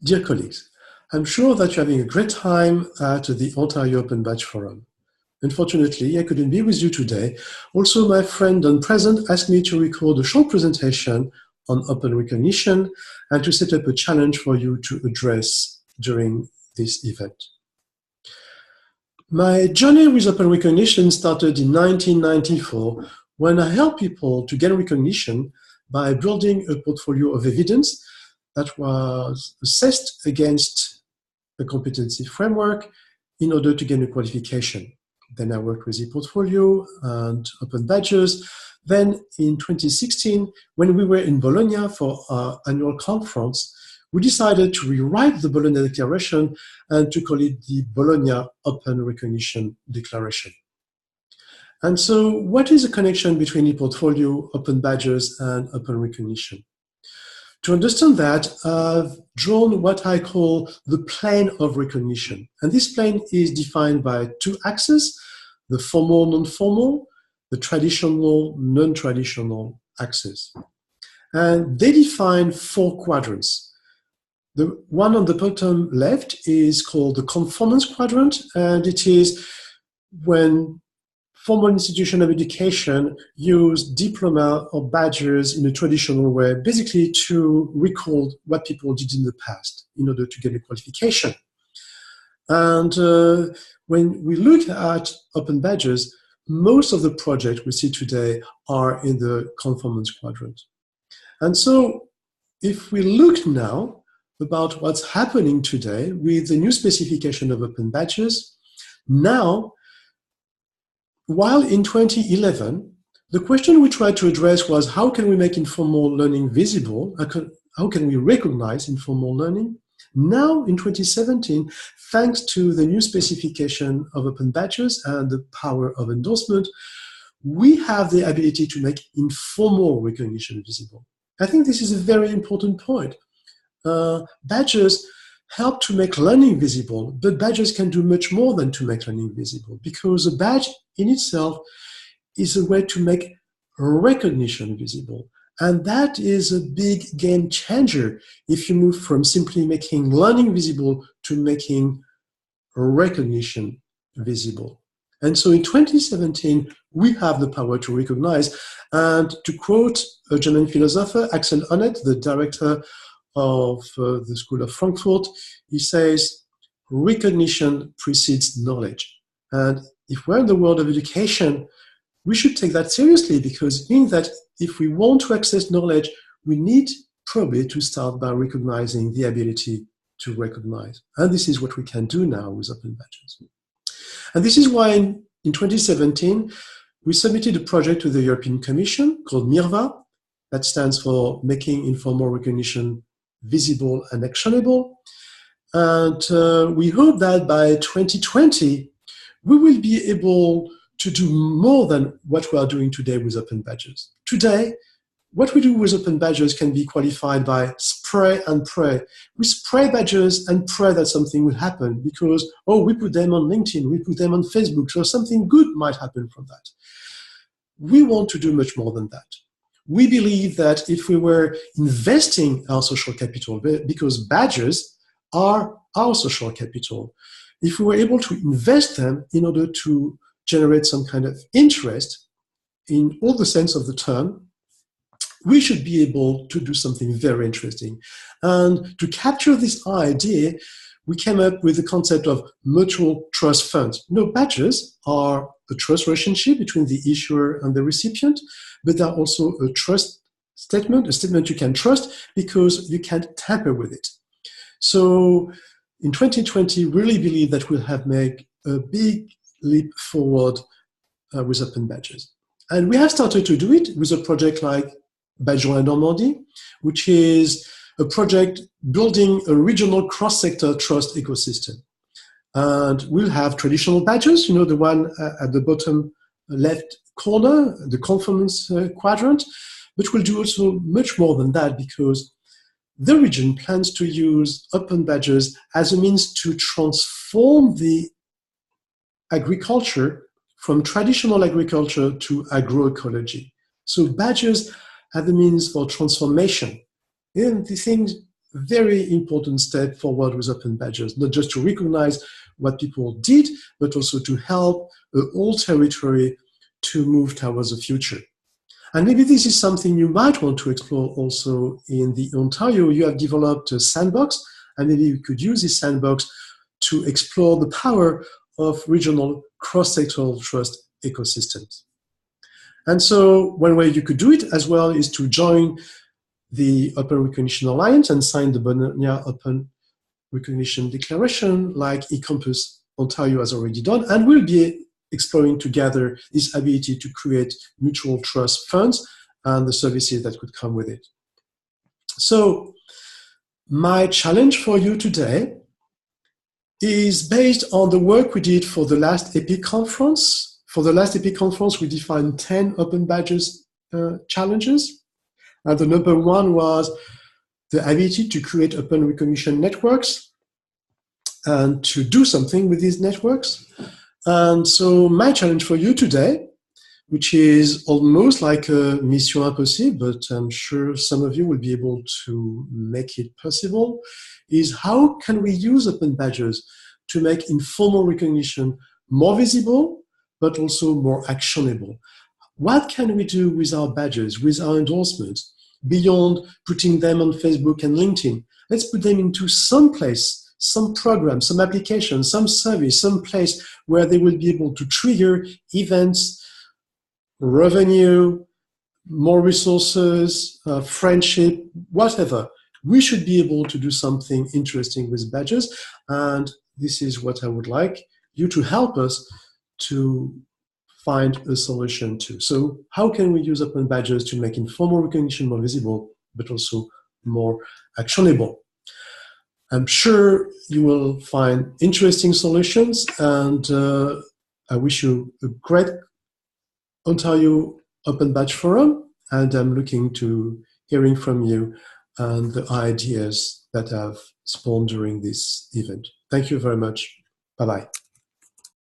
Dear colleagues, I'm sure that you're having a great time at the Ontario Open Badge Forum. Unfortunately, I couldn't be with you today. Also, my friend Don Present asked me to record a short presentation on open recognition and to set up a challenge for you to address during this event. My journey with open recognition started in 1994 when I helped people to gain recognition by building a portfolio of evidence that was assessed against a competency framework in order to gain a qualification. Then I worked with ePortfolio and open badges. Then in 2016, when we were in Bologna for our annual conference, we decided to rewrite the Bologna Declaration and to call it the Bologna Open Recognition Declaration. And so what is the connection between ePortfolio, open badges, and open recognition? To understand that, I've drawn what I call the plane of recognition. And this plane is defined by two axes, the formal, non-formal, the traditional, non-traditional axes. And they define four quadrants. The one on the bottom left is called the conformance quadrant, and it is when formal institution of education use diploma or badges in a traditional way, basically to recall what people did in the past in order to get a qualification. And when we look at open badges, most of the projects we see today are in the conformance quadrant. And so if we look now about what's happening today with the new specification of open badges, now, while in 2011, the question we tried to address was how can we make informal learning visible? How can we recognize informal learning? Now, in 2017, thanks to the new specification of open badges and the power of endorsement, we have the ability to make informal recognition visible. I think this is a very important point. Badges help to make learning visible, but badges can do much more than to make learning visible, because a badge in itself is a way to make recognition visible. And that is a big game changer if you move from simply making learning visible to making recognition visible. And so in 2017, we have the power to recognize. And to quote a German philosopher, Axel Honneth, the director of the School of Frankfurt, he says, recognition precedes knowledge. And if we're in the world of education, we should take that seriously, because it means that if we want to access knowledge, we need probably to start by recognizing the ability to recognize. And this is what we can do now with open badges. And this is why in 2017, we submitted a project to the European Commission called MIRVA, that stands for Making Informal Recognition Visible and Actionable. And we hope that by 2020, we will be able to do more than what we are doing today with open badges. Today, what we do with open badges can be qualified by spray and pray. We spray badges and pray that something will happen because, oh, we put them on LinkedIn, we put them on Facebook, so something good might happen from that. We want to do much more than that. We believe that if we were investing our social capital, because badges are our social capital, if we were able to invest them in order to generate some kind of interest in all the sense of the term, we should be able to do something very interesting. And to capture this idea, we came up with the concept of mutual trust funds. Badges are a trust relationship between the issuer and the recipient, but they're also a trust statement, a statement you can trust because you can't tamper with it. So in 2020, we really believe that we'll have made a big leap forward with open badges. And we have started to do it with a project like Badgeons in Normandie, which is a project building a regional cross-sector trust ecosystem. And we'll have traditional badges, the one at the bottom left corner, the conformance quadrant, but we'll do also much more than that because the region plans to use open badges as a means to transform the agriculture from traditional agriculture to agroecology. So badges are the means for transformation. And the things very important step forward with open badges, not just to recognize what people did, but also to help the whole territory to move towards the future. And maybe this is something you might want to explore also in the Ontario. You have developed a sandbox, and maybe you could use this sandbox to explore the power of regional cross-sectoral trust ecosystems. And so one way you could do it as well is to join the Open Recognition Alliance and sign the Bologna Open Recognition Declaration like eCampusOntario has already done, and we'll be exploring together this ability to create mutual trust funds and the services that could come with it. So my challenge for you today is based on the work we did for the last EPIC conference. For the last EPIC conference, we defined 10 open badges challenges. And the number one was the ability to create open recognition networks and to do something with these networks. And so my challenge for you today, which is almost like a mission impossible, but I'm sure some of you will be able to make it possible, is how can we use open badges to make informal recognition more visible, but also more actionable? What can we do with our badges, with our endorsements, beyond putting them on Facebook and LinkedIn? Let's put them into some place, some program, some application, some service, some place where they will be able to trigger events, revenue, more resources, friendship, whatever. We should be able to do something interesting with badges. And this is what I would like you to help us to find a solution to. So how can we use open badges to make informal recognition more visible, but also more actionable? I'm sure you will find interesting solutions, and I wish you a great Ontario Open Badge Forum, and I'm looking to hearing from you and the ideas that have spawned during this event. Thank you very much. Bye-bye.